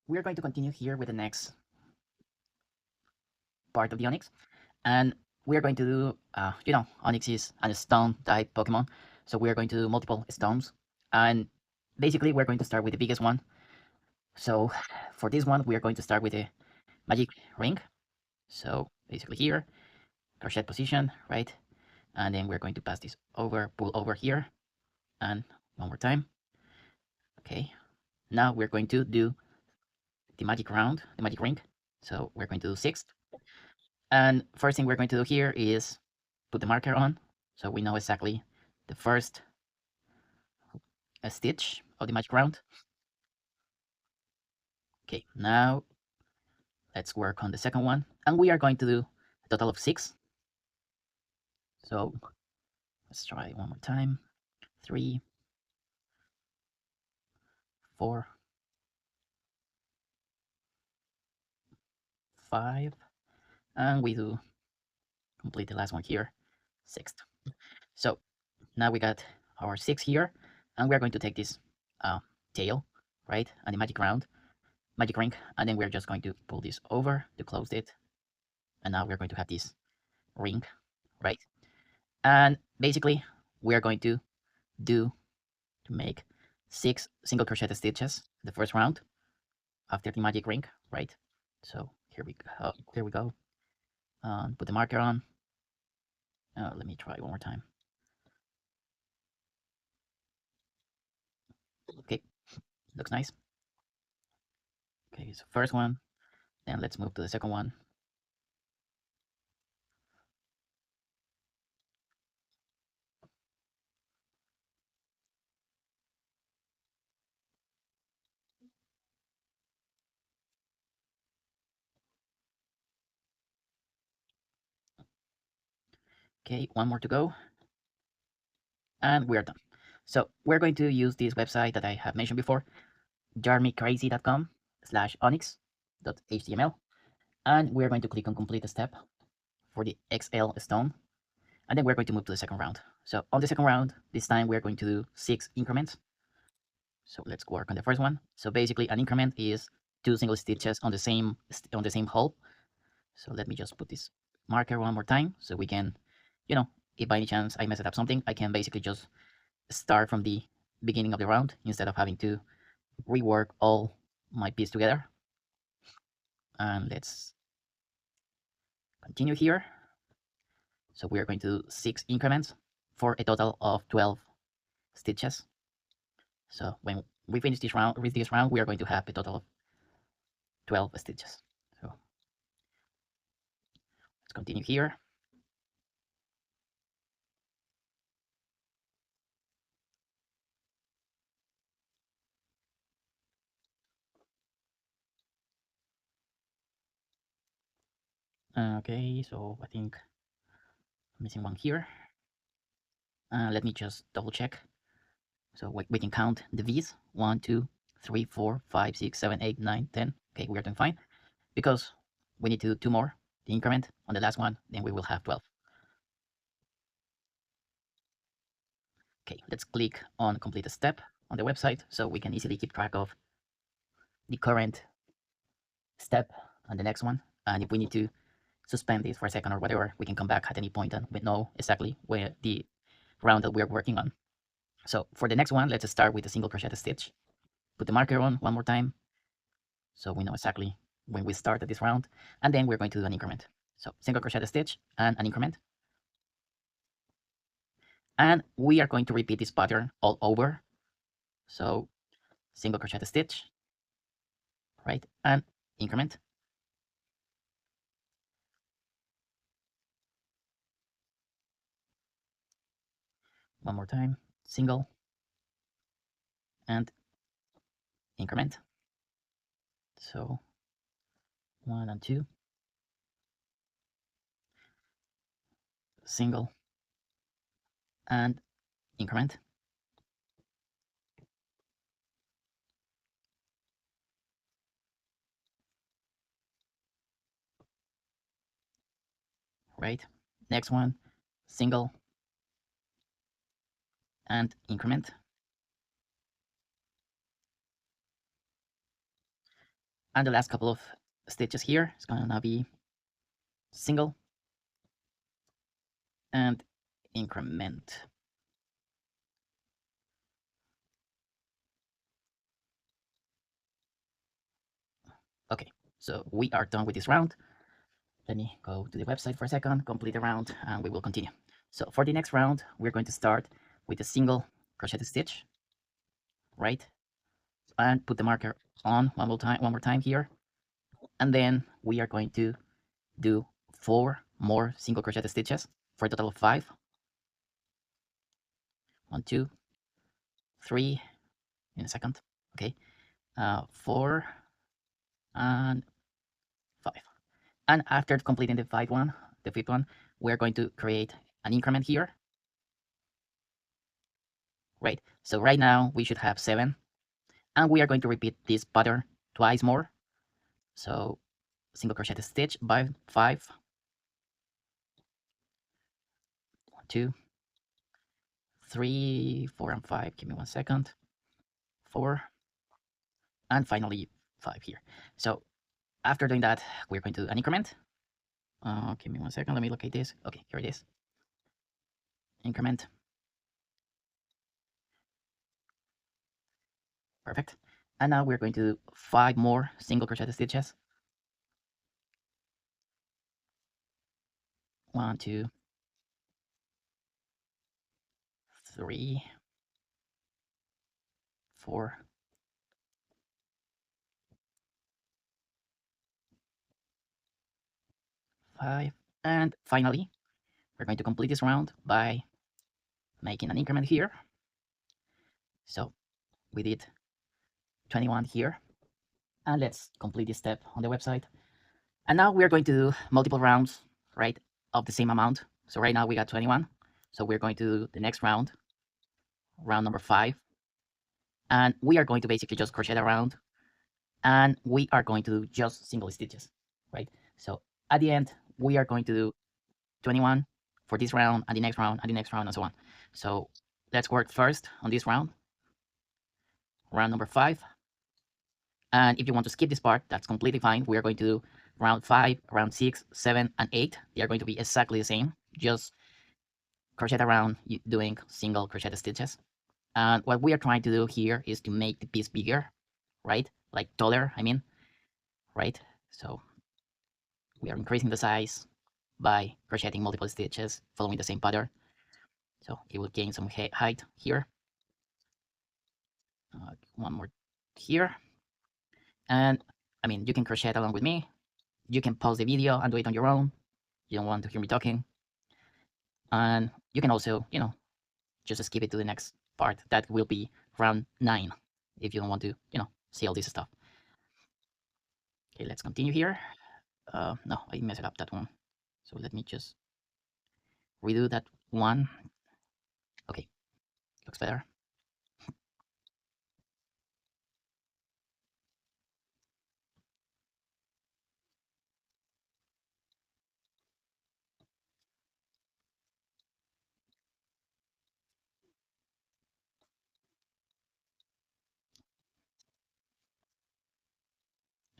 we're going to continue here with the next part of the Onyx, and we're going to do, Onyx is a stone type Pokemon, so we're going to do multiple stones, and basically we're going to start with the biggest one. So for this one, we are going to start with a magic ring. So basically here, crochet position, right? And then we're going to pass this over, pull over here, and one more time. Okay, now we're going to do the magic round, the magic ring. So we're going to do 6. And first thing we're going to do here is put the marker on, so we know exactly the first stitch of the magic round. Okay, now let's work on the second one, and we are going to do a total of 6. So let's try one more time. 3, 4, 5, and we do complete the last one here, 6th. So now we got our 6 here, and we're going to take this uh, tail, right, and the magic ring, and then we're just going to pull this over to close it, and now we're going to have this ring, right? And basically, we are going to do to make 6 single crochet stitches the first round after the magic ring, right? So here we go. There we go. Put the marker on. Let me try one more time. Okay, looks nice. Okay, so first one. Then let's move to the second one. Okay, one more to go. And we're done. So we're going to use this website that I have mentioned before, jarmycrazy.com/onyx.html. And we're going to click on complete step for the XL stone. And then we're going to move to the second round. So on the second round, this time we're going to do 6 increments. So let's work on the first one. So basically an increment is 2 single stitches on the same hole. So let me just put this marker one more time so we can, if by any chance I mess it up something, I can basically just start from the beginning of the round instead of having to rework all my piece together. And let's continue here. So we are going to do 6 increments for a total of 12 stitches. So when we finish this round, we are going to have a total of 12 stitches. So let's continue here. Okay, so I think I'm missing one here. Let me just double check. So we can count the V's. 1, 2, 3, 4, 5, 6, 7, 8, 9, 10. Okay, we are doing fine. Because we need to do 2 more, the increment on the last one, then we will have 12. Okay, let's click on complete a step on the website so we can easily keep track of the current step and the next one. And if we need to suspend this for a second or whatever, we can come back at any point and we know exactly where the round that we're working on. So for the next one, let's start with a single crochet stitch. Put the marker on one more time so we know exactly when we started this round, and then we're going to do an increment. So single crochet stitch and an increment. And we are going to repeat this pattern all over. So single crochet stitch, right, and increment. One more time, single and increment. So 1 and 2, single and increment. Right, next one, single and increment. And the last couple of stitches here is gonna be single and increment. Okay, so we are done with this round. Let me go to the website for a second, complete the round, and we will continue. So for the next round, we're going to start with a single crochet stitch, right? And put the marker on one more time here. And then we are going to do 4 more single crochet stitches for a total of 5. 1, 2, 3, in a second. Okay, 4 and 5. And after completing the fifth one, we're going to create an increment here, right? So right now we should have 7, and we are going to repeat this pattern twice more. So single crochet stitch by 5, 2, 3, 4, and 5. Give me 1 second. 4, and finally 5 here. So after doing that, we're going to do an increment. Give me 1 second. Let me locate this. Okay, here it is. Increment. Perfect. And now we're going to do 5 more single crochet stitches. 1, 2, 3, 4, 5, and finally, we're going to complete this round by making an increment here. So we did 21 here, and let's complete this step on the website. And now we're going to do multiple rounds, right, of the same amount. So right now we got 21. So we're going to do the next round, round number 5. And we are going to basically just crochet around, and we are going to do just single stitches, right? So at the end, we are going to do 21 for this round, and the next round, and the next round, and so on. So let's work first on this round, round number 5. And if you want to skip this part, that's completely fine. We are going to do round 5, round 6, 7, and 8. They are going to be exactly the same, just crochet around doing single crochet stitches. And what we are trying to do here is to make the piece bigger, right? Like taller, I mean, right? So we are increasing the size by crocheting multiple stitches, following the same pattern. So it will gain some height here. One more here. And I mean, you can crochet it along with me. You can pause the video and do it on your own. You don't want to hear me talking. And you can also, just skip it to the next part. That will be round 9 if you don't want to, see all this stuff. Okay, let's continue here. No, I messed up that one. So let me just redo that one. Okay, looks better.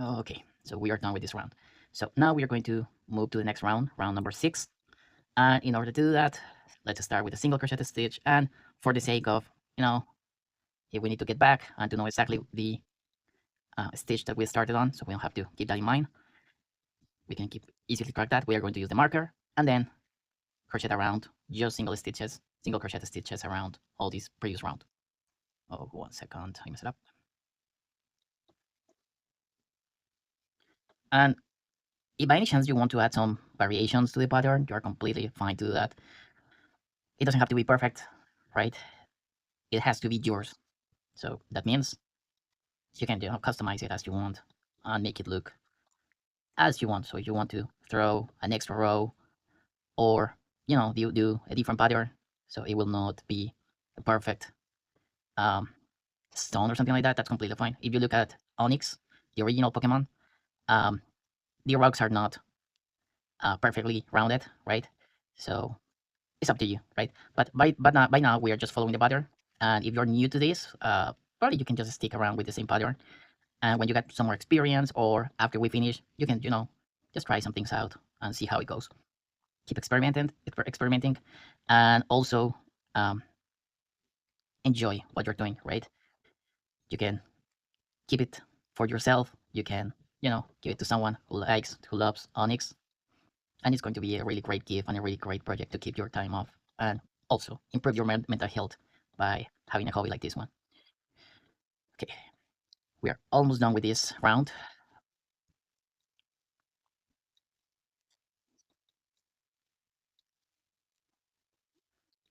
Okay, so we are done with this round. So now we are going to move to the next round, round number 6. And in order to do that, let's start with a single crochet stitch. And for the sake of, if we need to get back and to know exactly the stitch that we started on, so we don't have to keep that in mind, we can easily track that. We are going to use the marker and then crochet around just single crochet stitches around all these previous round. Oh, 1 second, I messed it up. And if by any chance you want to add some variations to the pattern, you are completely fine to do that. It doesn't have to be perfect, right? It has to be yours. So that means you can customize it as you want and make it look as you want. So if you want to throw an extra row or do a different pattern, so it will not be a perfect stone or something like that, that's completely fine. If you look at Onyx, the original Pokemon, the rocks are not perfectly rounded, right? So it's up to you, right? But by now we are just following the pattern. And if you're new to this, probably you can just stick around with the same pattern. And when you get some more experience or after we finish, you can, just try some things out and see how it goes. Keep experimenting, and also um, enjoy what you're doing, right? You can keep it for yourself. You can, give it to someone who loves Onyx, and it's going to be a really great gift and a really great project to keep your time off and also improve your mental health by having a hobby like this one. Okay, we are almost done with this round.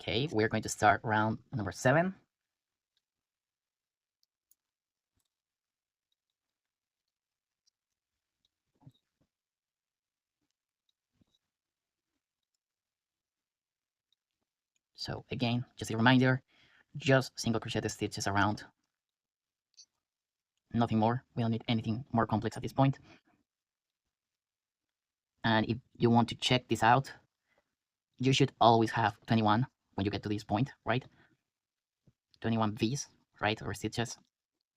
Okay, we're going to start round number 7. So again, just a reminder, just single crochet stitches around, nothing more. We don't need anything more complex at this point. And if you want to check this out, you should always have 21 when you get to this point, right? 21 V's, right, or stitches.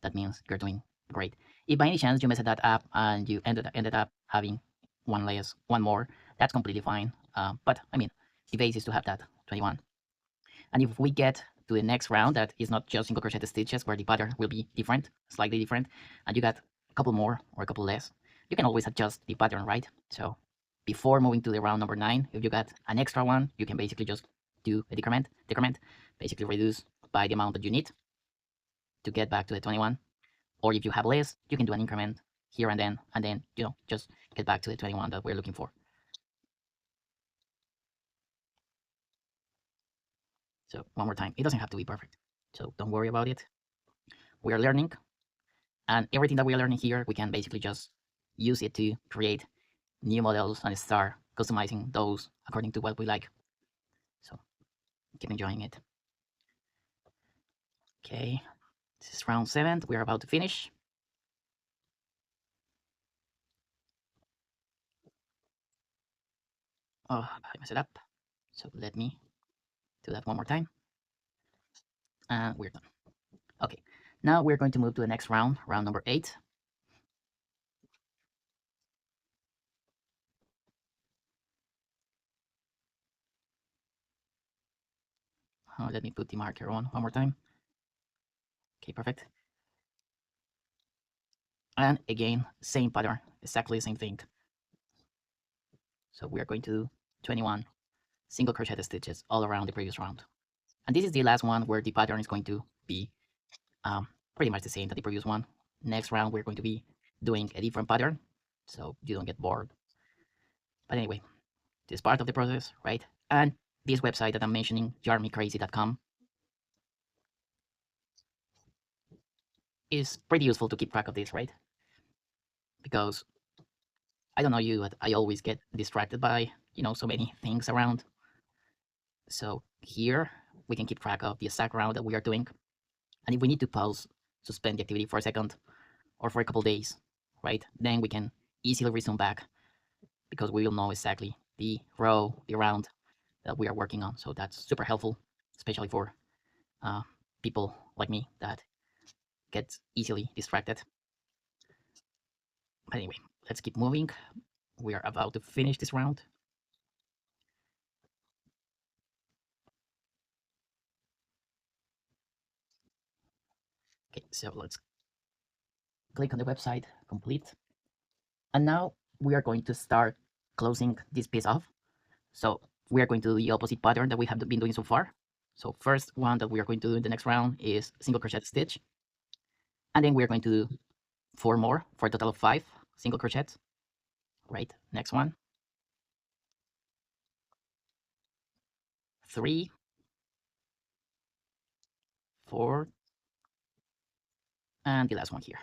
That means you're doing great. If by any chance you messed that up and you ended up having one less, one more, that's completely fine. But I mean, the base is to have that 21. And if we get to the next round, that is not just single crochet stitches, where the pattern will be different, slightly different, and you got a couple more or a couple less, you can always adjust the pattern, right? So before moving to the round number 9, if you got an extra one, you can basically just do a decrement, basically reduce by the amount that you need to get back to the 21. Or if you have less, you can do an increment here and then, just get back to the 21 that we're looking for. So one more time, it doesn't have to be perfect. So don't worry about it. We are learning, and everything that we are learning here, we can basically just use it to create new models and start customizing those according to what we like. So keep enjoying it. Okay, this is round 7. We're about to finish. Oh, I messed it up. So let me do that one more time. And we're done. Okay, now we're going to move to the next round, round number 8. Let me put the marker on one more time. Okay, perfect. And again, same pattern, exactly the same thing. So we are going to do 21 single crochet stitches all around the previous round. And this is the last one where the pattern is going to be pretty much the same as the previous one. Next round, we're going to be doing a different pattern, so you don't get bored. But anyway, this is part of the process, right? And this website that I'm mentioning, yarmycrazy.com, is pretty useful to keep track of this, right? Because I don't know you, but I always get distracted by, so many things around. So here we can keep track of the exact round that we are doing. And if we need to pause, suspend the activity for a second or for a couple days, right? Then we can easily resume back because we will know exactly the row, the round that we are working on. So that's super helpful, especially for people like me that get easily distracted. But anyway, let's keep moving. We are about to finish this round. Okay, so let's click on the website, complete. And now we are going to start closing this piece off. So we are going to do the opposite pattern that we have been doing so far. So first one that we are going to do in the next round is single crochet stitch. And then we're going to do 4 more for a total of 5 single crochets. Right, next one. 3, 4, and the last one here.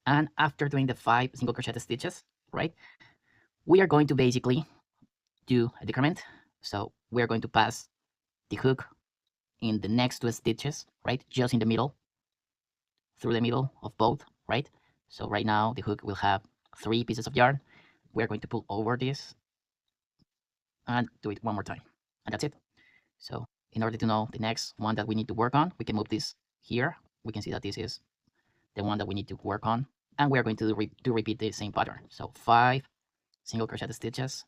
And after doing the 5 single crochet stitches, right, we are going to basically do a decrement. So we're going to pass the hook in the next 2 stitches, right, just in the middle, through the middle of both, right? So right now the hook will have 3 pieces of yarn. We're going to pull over this and do it one more time, and that's it. So in order to know the next one that we need to work on, we can move this here. We can see that this is the one that we need to work on, and we're going to repeat the same pattern. So 5 single crochet stitches,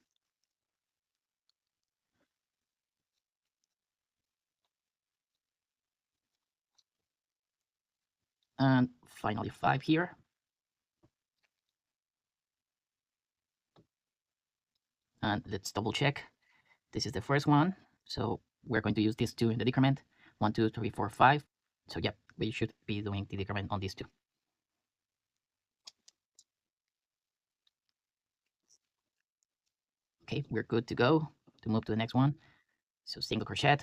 and finally 5 here, and let's double check. This is the first one, so we're going to use these two in the decrement. 1 2 3 4 5. So yep, we should be doing the decrement on these two. Okay, we're good to go to move to the next one. So single crochet,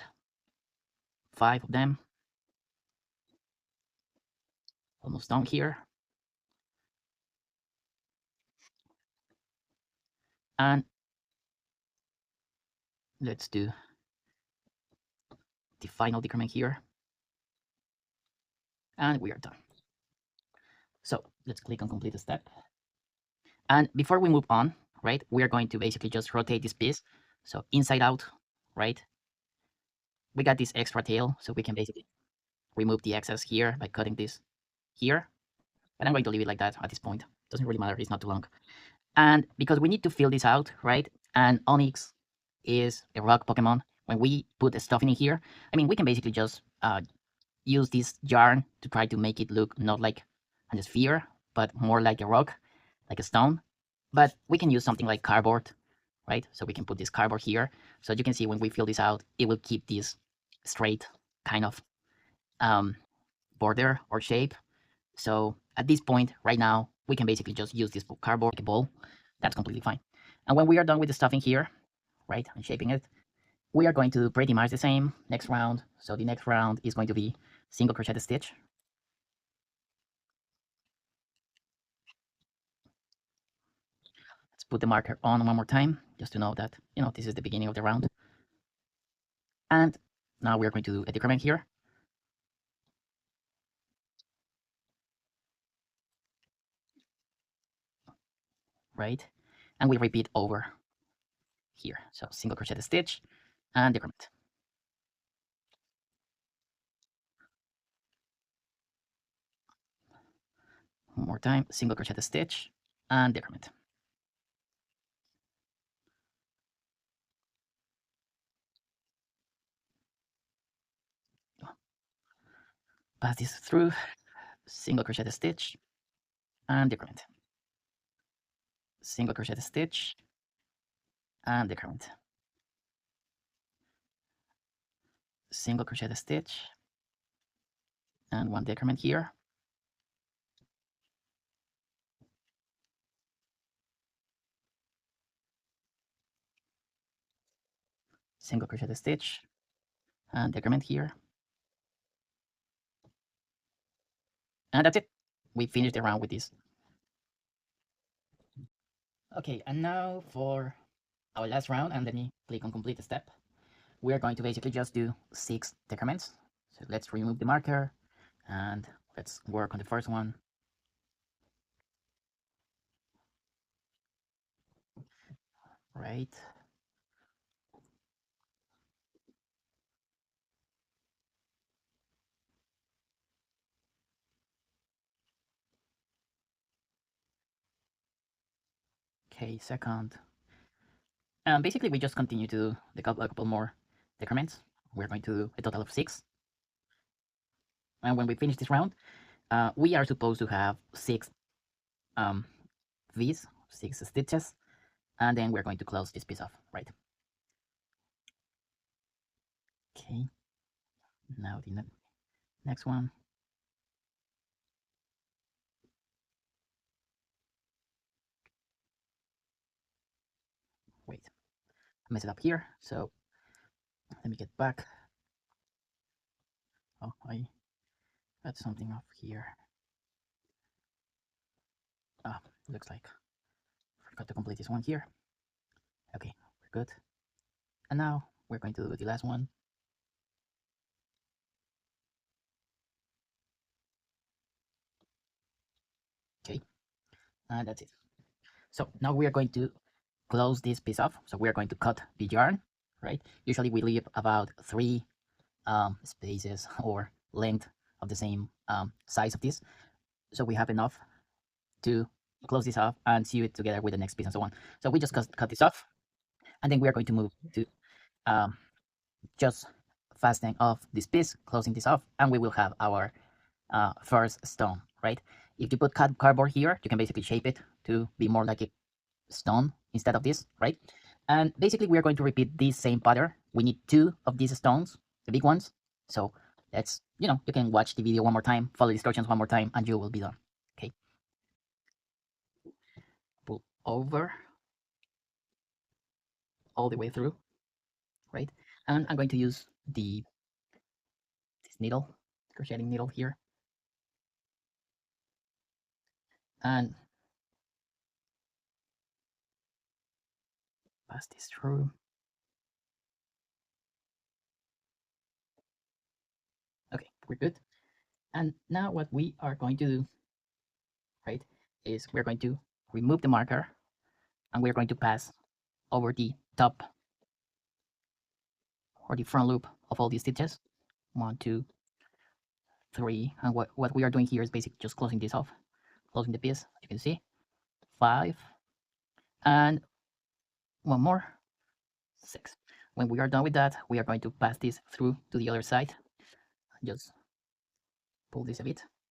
5 of them, almost done here, and let's do the final decrement here, and we are done. So let's click on complete the step, and before we move on, right, we are going to basically just rotate this piece, so inside out, right. We got this extra tail, so we can basically remove the excess here by cutting this here, but I'm going to leave it like that at this point. Doesn't really matter, it's not too long. And because we need to fill this out, right, and Onyx is a rock Pokemon, when we put the stuff in here, I mean, we can basically just use this yarn to try to make it look not like a sphere, but more like a rock, like a stone. But we can use something like cardboard, right? So we can put this cardboard here. So you can see when we fill this out, it will keep this straight kind of border or shape. So at this point, right now, we can basically just use this cardboard like a ball. That's completely fine. And when we are done with the stuffing here, right, and shaping it, we are going to do pretty much the same next round. So the next round is going to be single crochet stitch. Let's put the marker on one more time, just to know that, you know, this is the beginning of the round. And now we're going to do a decrement here. Right? And we repeat over here. So single crochet stitch and decrement. One more time, single crochet stitch and decrement. Pass this through, single crochet stitch and decrement. Single crochet stitch and decrement. Single crochet stitch and one decrement here. Single crochet stitch and decrement here. And that's it. We finished the round with this. Okay, and now for our last round, and let me click on complete step. We are going to basically just do 6 decrements. So let's remove the marker and let's work on the first one. Right. Okay, second. And basically we just continue to do a couple more decrements. We're going to do a total of 6. And when we finish this round, we are supposed to have 6 V's, 6 stitches, and then we're going to close this piece off, right? Okay, now the next one. Wait, I messed it up here, so let me get back. Oh, I got something off here. Ah, looks like I forgot to complete this one here. Okay, we're good. And now we're going to do the last one. Okay, and that's it. So now we are going to close this piece off. So we are going to cut the yarn, right? Usually we leave about 3 spaces or length of the same size of this. so we have enough to close this off and sew it together with the next piece and so on. So we just cut this off, and then we are going to move to um, just fastening off this piece, closing this off, and we will have our first stone, right? If you put cardboard here, you can basically shape it to be more like a stone instead of this, right? And basically we are going to repeat this same pattern. We need 2 of these stones, the big ones. So let's, you know, you can watch the video one more time, follow the instructions one more time, and you will be done. Okay. Pull over all the way through, right? And I'm going to use this needle, crocheting needle here, and pass this through. Okay, we're good. And now what we are going to do, right, is we're going to remove the marker, and we're going to pass over the top or the front loop of all these stitches. 1, 2, 3. And what we are doing here is basically just closing this off, closing the piece, as you can see. 5, and one more, 6. When we are done with that, we are going to pass this through to the other side. Just pull this a bit